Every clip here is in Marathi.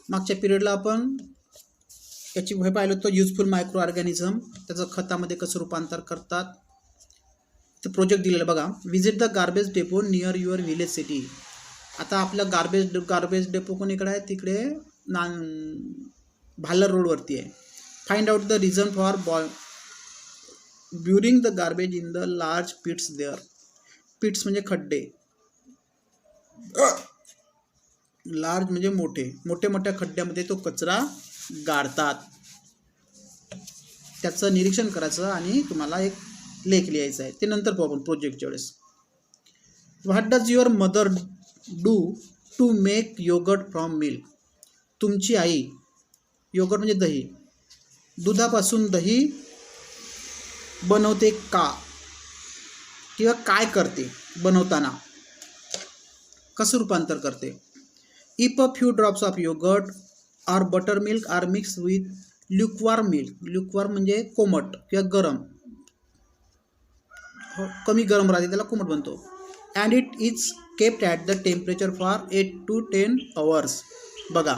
मागच्या पिरियडला आपण याची हे पाहिलं होतं, युजफुल मायक्रो ऑर्गॅनिझम त्याचं खतामध्ये कसं रूपांतर करतात. ते प्रोजेक्ट दिलेलं बघा. Visit the garbage depot near your village city. आता आपलं गार्बेज डेपो कोणीकडे आहे, तिकडे भाल्लर रोडवरती आहे. Find out the reason for burying the garbage in the large pits there. Pits म्हणजे खड्डे, लार्ज म्हणजे मोठ्या खड्ड्यामध्ये तो कचरा गाडतात. त्याचं निरीक्षण करायचं आणि तुम्हाला एक लेख लिहायचा आहे. ते नंतर पाहू आपण प्रोजेक्टच्या वेळेस. What does your mother do to make yogurt from milk. तुमची आई, योगर्ट म्हणजे दही, दुधापासून दही बनवते का, किंवा काय करते बनवताना, कसं रूपांतर करते. If a few drops of yogurt और butter milk are mix with lukewarm milk. Lukewarm म्हणजे कोमट किंवा गरम, कमी गरम राहते त्याला कोमट बनतो. And it is kept at the temperature for 8 to 10 hours. बघा,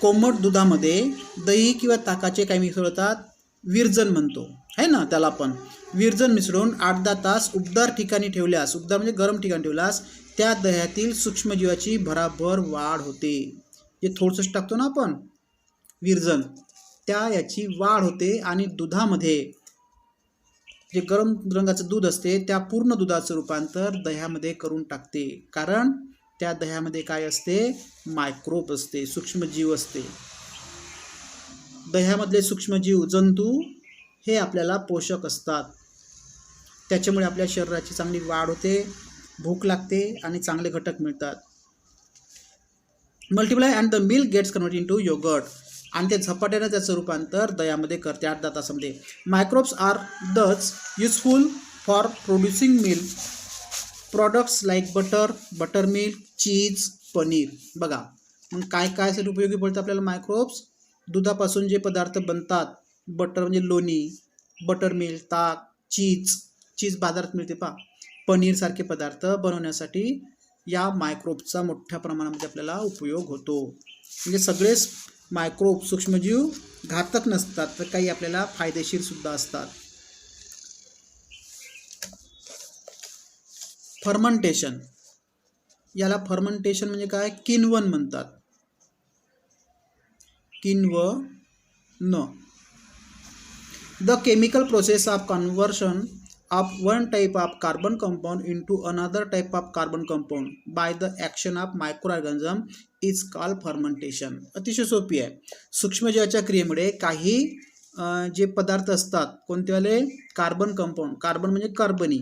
कोमट दुधामध्ये दही किंवा ताकाचे काही मिसळ होतात, विरजन म्हणतो है ना त्याला आपण. विरजन मिसळून 8-10 तास उबदार ठिकाणी ठेवल्यास, उबदार म्हणजे गरम ठिकाणी ठेवल्यास, त्या दह्यातील सूक्ष्मजीवाची भराभर वाढ होते. जे थोडंसं टाकतो ना आपण विरजन, त्या याची वाढ होते आणि दुधामध्ये जे गरम रंगाचं दूध असते त्या पूर्ण दुधाचं रूपांतर दह्यामध्ये करून टाकते. कारण त्या दह्यामध्ये काय असते, मायक्रोब असते, सूक्ष्मजीव असते. दह्यामधले सूक्ष्मजीव जंतू हे आपल्याला पोषक असतात. त्याच्यामुळे आपल्या शरीराची चांगली वाढ होते, भूक लागते आणि चांगले घटक मिळतात. Multiply and the milk gets converted into yogurt. आणि ते झपाट्याने त्याचं रूपांतर दह्यामध्ये करते 8-10 तासामध्ये. मायक्रोब्स आर दच useful for producing milk products like butter milk, cheese, paneer. बघा मग काय साठी उपयोगी पडतं आपल्याला मायक्रोब्स. दुधापासून जे पदार्थ बनतात, बटर म्हणजे लोणी, बटर मिल्क, ताक, चीज बाजारात मिळते पा, पनीरसारखे पदार्थ बनवण्यासाठी या मायक्रोब्सचा मोठ्या प्रमाणामध्ये आपल्याला उपयोग होतो. म्हणजे सगळेच मायक्रोब सूक्ष्मजीव घातक नसतात, तर काही आपल्याला फायदेशीर सुद्धा असतात. फर्मंटेशन, याला फर्मंटेशन म्हणजे काय, किण्वन म्हणतात. किण्वन, the chemical process of conversion of one type of carbon compound into another type of carbon compound by the action of microorganism is called fermentation. अतिशय सोपी आहे. सूक्ष्मजीवाच्या क्रियेमुळे काही जे पदार्थ असतात कोणतेवाले, कार्बन कंपाऊंड, कार्बन म्हणजे कार्बनी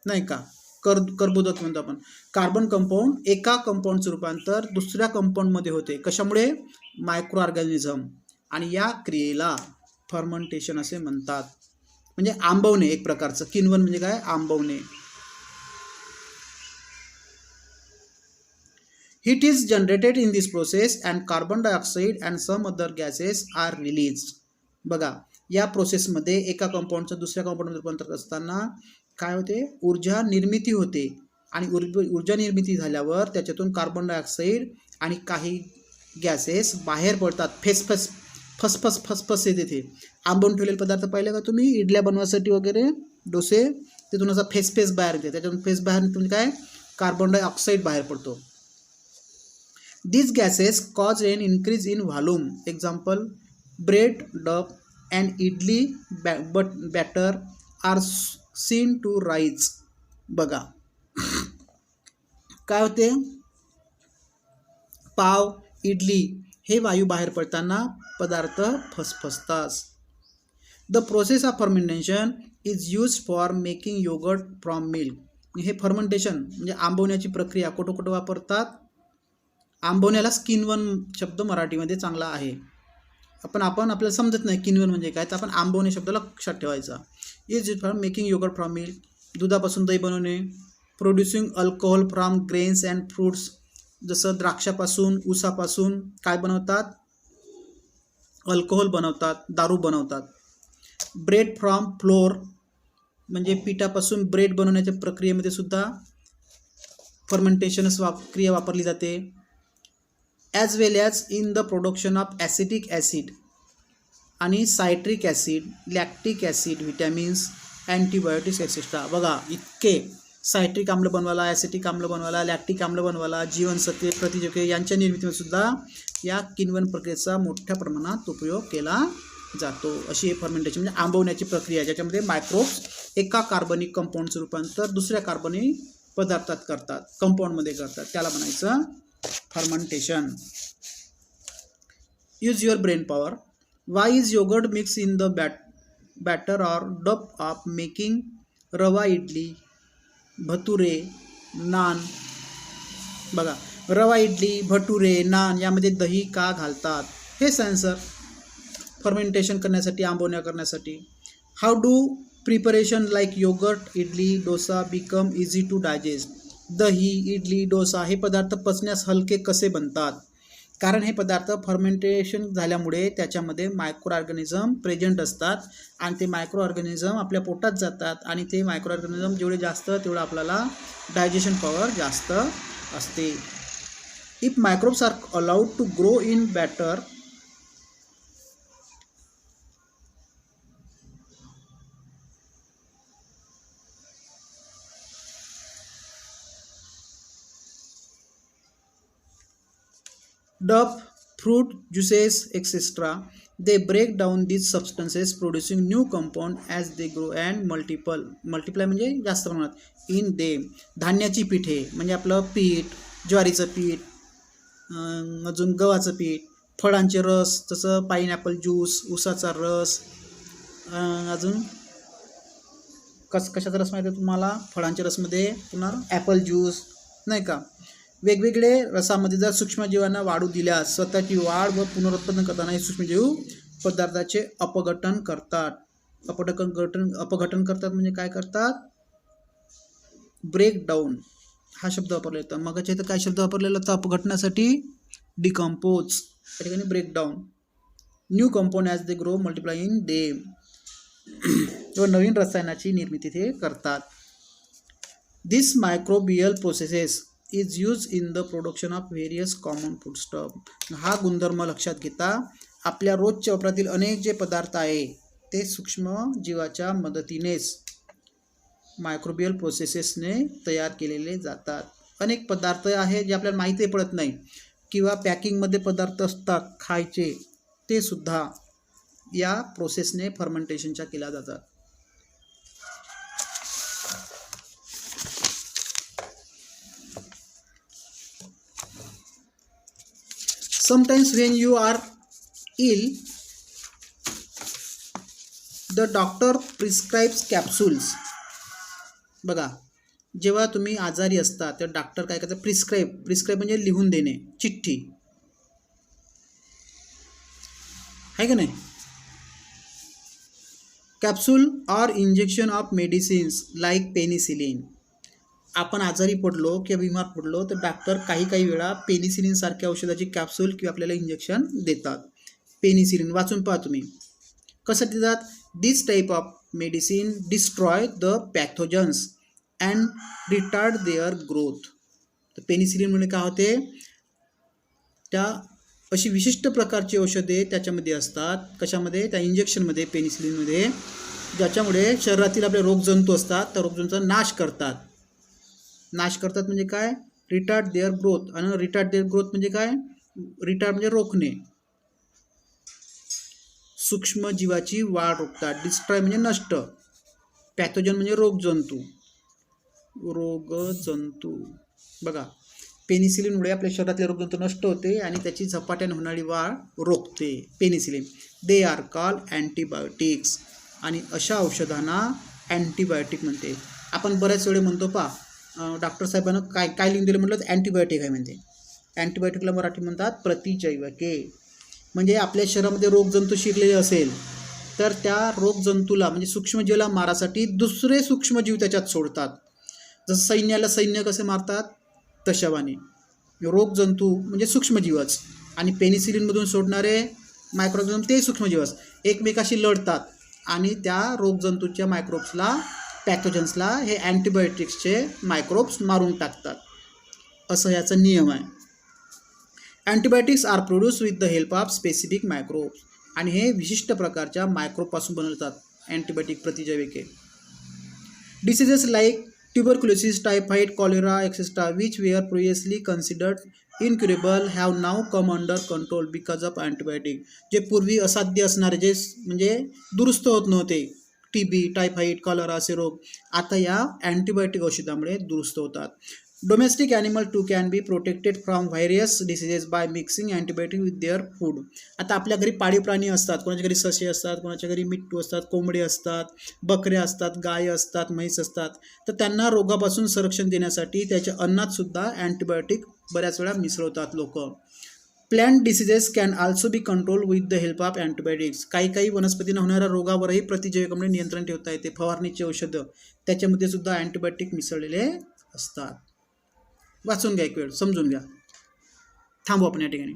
नाही का, कर्बोदक म्हणतो आपण. कार्बन कंपाऊंड एका कंपाऊंडचं रूपांतर दुसऱ्या कंपाऊंडमध्ये होते. कशामुळे, मायक्रो ऑर्गॅनिझम. आणि या क्रियेला फर्मेंटेशन असे म्हणतात. म्हणजे आंबवणे एक प्रकारचं. किण्वन म्हणजे काय, आंबवणे. Heat is generated in this process and carbon dioxide and some other gases are released. बघा, या प्रोसेसमध्ये एका कंपाऊंडचं दुसऱ्या कंपाऊंडमध्ये रूपांतर असताना काय होते, ऊर्जा निर्मिती होते. आणि ऊर्जा निर्मिती झाल्यावर त्याच्यातून कार्बन डायऑक्साईड आणि काही गॅसेस बाहेर पडतात. फसफस येते. ते आंबवून ठेवलेले पदार्थ पाहिले का तुम्ही, इडल्या बनवायसाठी वगैरे, डोसे, तिथून असा फेस बाहेर येते. त्याच्यातून फेस बाहेर म्हणजे काय, कार्बन डायऑक्साईड बाहेर पडतो. These gases cause an increase in volume. Example, bread dough and idli batter are seen to rise. बघा काय होते, पाव, इडली हे वायू बाहेर पडताना पदार्थ फसफसतात. The process of fermentation is use for making yogurt from milk. हे फर्मेंटेशन म्हणजे आंबवण्याची प्रक्रिया कुठं वापरतात. आंबवण्याला किण्वन शब्द मराठीमध्ये चांगला आहे. आपण आपल्याला समजत नाही किण्वन म्हणजे काय, तर आपण आंबवणे शब्दाला लक्षात ठेवायचा. Is use for making yogurt from milk, दुधापासून दही बनवणे. Producing alcohol from grains and fruits, जसं द्राक्षापासून, ऊसापासून काय बनवतात, अल्कोहोल बनवतात, दारू बनवतात. ब्रेड फ्रॉम फ्लोअर म्हणजे पिठापासून ब्रेड बनवण्याच्या प्रक्रियेमध्ये सुद्धा फर्मेंटेशन क्रिया वापरली जाते. As well as in the production of acetic acid आणि citric acid, lactic acid, vitamins, antibiotics etcetera. बघा इतके सायट्रिक आम्ल बनवायला, ॲसिटिक आम्ल बनवायला, लॅक्टिक आम्ल बनवायला, जीवनसत्वे, प्रतिजैविके यांच्या निर्मितीमध्ये सुद्धा या किण्वन प्रक्रियेचा मोठ्या प्रमाणात उपयोग केला जातो. अशी हे फर्मेंटेशन म्हणजे आंबवण्याची प्रक्रिया, ज्याच्यामध्ये मायक्रोब्स एका कार्बनिक कंपाऊंडचं रूपांतर दुसऱ्या कार्बनिक पदार्थात करतात, कंपाऊंडमध्ये करतात, त्याला म्हणायचं fermentation. Use your brain power. Why is yogurt mix in the batter or dough of making rava idli, bhature, naan. बघा रवा इडली, भटुरे, नान यामध्ये दही का घालतात? हेच आन्सर. फर्मेंटेशन करण्यासाठी, आंबवण्या करण्यासाठी. How do preparation like yogurt, idli, dosa become easy to digest. दही, इडली, डोसा हे पदार्थ पचण्यास हलके कसे बनतात? कारण हे पदार्थ फर्मेंटेशन झाल्यामुळे त्याच्यामध्ये मायक्रो ऑर्गॅनिझम प्रेझेंट असतात आणि ते मायक्रो ऑर्गॅनिझम आपल्या पोटात जातात आणि ते मायक्रो ऑर्गॅनिझम जेवढे जास्त तेवढं आपल्याला डायजेशन पॉवर जास्त असते. If microbes are allowed to grow in batter, dup, fruit juices, etc. They break down these substances, producing new compound as they grow and multiply म्हणजे जास्त प्रमाणात in them. धान्याची पीठे म्हणजे आपलं पीठ, ज्वारीचं पीठ, अजून गव्हाचं पीठ, फळांचे रस जसं पाईनॅपल ज्यूस, ऊसाचा रस, अजून कशाचा रस माहिती आहे तुम्हाला? फळांच्या रसमध्ये पुन्हा ॲपल ज्यूस नाही का. वेगवेगळे रसामध्ये जर सूक्ष्मजीवांना वाढू दिल्यास स्वतःची वाढ व पुनरुत्पादन करताना हे सूक्ष्मजीव पदार्थाचे अपघटन करतात. अपघटन करतात म्हणजे काय करतात? ब्रेक डाऊन हा शब्द वापरला येतो. मगाच्या इथं काय शब्द वापरलेला होता अपघटनासाठी? डिकम्पोज. त्या ठिकाणी break down. New compound as they grow multiply in them. किंवा नवीन रसायनाची निर्मिती ते करतात. This microbial processes is use in the production of various common foodstuff. हा गुणधर्म लक्षात घेता आपल्या रोजच्या वापरातील अनेक जे पदार्थ आहे ते सूक्ष्म जीवाच्या मदतीनेच मायक्रोबियल प्रोसेसेसने तयार केलेले जातात. अनेक पदार्थ आहे जे आपल्याला माहिती पडत नाही किंवा पॅकिंगमध्ये पदार्थ असतात खायचे, ते सुद्धा या प्रोसेसने फर्मेंटेशनच्या केल्या जातात. Sometimes when you are ill, the doctor prescribes capsules. बघा जेव्हा तुम्ही आजारी असता तर डॉक्टर काय करतात? प्रिस्क्राईब म्हणजे लिहून देणे, चिठ्ठी आहे का नाही. Capsule or injection of medicines like penicillin. आपण आजारी पडलो किंवा बिमार पडलो तर डॉक्टर काही वेळा पेनिसिलिन सारख्या औषधाची कॅप्सूल किंवा आपल्याला इंजेक्शन देतात. पेनिसिलिन वाचून पहा तुम्ही कसं देतात. This type of medicine destroy the pathogens and retard their growth. तर पेनिसिलिन म्हणजे काय होते? त्या अशी विशिष्ट प्रकारची औषधे त्याच्यामध्ये असतात. कशामध्ये? त्या इंजेक्शनमध्ये, पेनिसिलिनमध्ये, ज्याच्यामुळे शरीरातील आपले रोगजंतू असतात त्या रोगजंतूंचा नाश करतात. म्हणजे काय? Retard their growth. आणि रिटार्ड देअर ग्रोथ म्हणजे काय? रिटार्ड म्हणजे रोखणे, सूक्ष्म जीवाची वाढ रोखतात. डिस्ट्रॉय म्हणजे नष्ट, पॅथोजन म्हणजे रोगजंतू. बघा पेनिसिलिनमुळे आपल्या शरीरातले रोगजंतू नष्ट होते आणि त्याची झपाट्याने होणारी वाढ रोखते. Penicillin. They are called antibiotics. आणि अशा औषधांना अँटीबायोटिक म्हणते. आपण बऱ्याच वेळे म्हणतो डॉक्टर साहेबांना काय लिहून दिलं म्हटलं तर अँटीबायोटिक आहे म्हणते. अँटीबायोटिकला मराठी म्हणतात प्रतिजैवके. म्हणजे आपल्या शरीरामध्ये रोगजंतू शिरलेले असेल तर त्या रोगजंतूला म्हणजे सूक्ष्मजीवाला मारासाठी दुसरे सूक्ष्मजीव त्याच्यात सोडतात. जसं सैन्याला सैन्य कसे मारतात तशावाने रोगजंतू म्हणजे सूक्ष्मजीवच. आणि पेनिसिलिनमधून सोडणारे मायक्रोऑर्गॅनिझम ते सूक्ष्मजीवच एकमेकाशी लढतात आणि त्या रोगजंतूच्या मायक्रोब्सला, पॅथोजन्सला हे अँटीबायोटिक्सचे मायक्रोब्स मारून टाकतात. असं याचा नियम आहे. Antibiotics are produce with the help of specific microbes, आणि हे विशिष्ट प्रकारच्या मायक्रोबपासून बनवतात अँटीबायोटिक प्रतिजैविके. Diseases like tuberculosis, typhoid, cholera etcetera which were previously considered incurable have now come under control because of antibiotic. जे पूर्वी असाध्य असणारे, जे म्हणजे दुरुस्त होत नव्हते, TB, टायफॉइड, कॉलरा असे रोग, आता या अँटीबायोटिक औषधामुळे दुरुस्त होतात. Domestic animal too can be protected from various diseases by mixing antibiotic with their food. आता आपल्या घरी पाळीव प्राणी असतात, कोणाच्या घरी ससे असतात, कोणाच्या घरी मिट्टू असतात, कोंबडे असतात, बकऱ्या असतात, गाय असतात, म्हैस असतात. तर त्यांना रोगापासून संरक्षण देण्यासाठी त्याच्या अन्नात सुद्धा अँटीबायोटिक बऱ्याच वेळा मिसळवतात लोक. Plant diseases can also be control with the help of antibiotics. काही काही वनस्पतींना होणाऱ्या रोगावरही प्रतिजैविकामुळे नियंत्रण ठेवता येते. फवारणीची औषधं त्याच्यामध्ये सुद्धा अँटीबायोटिक मिसळलेले असतात. वाचून घ्या, एक वेळ समजून घ्या. थांबू आपण या ठिकाणी.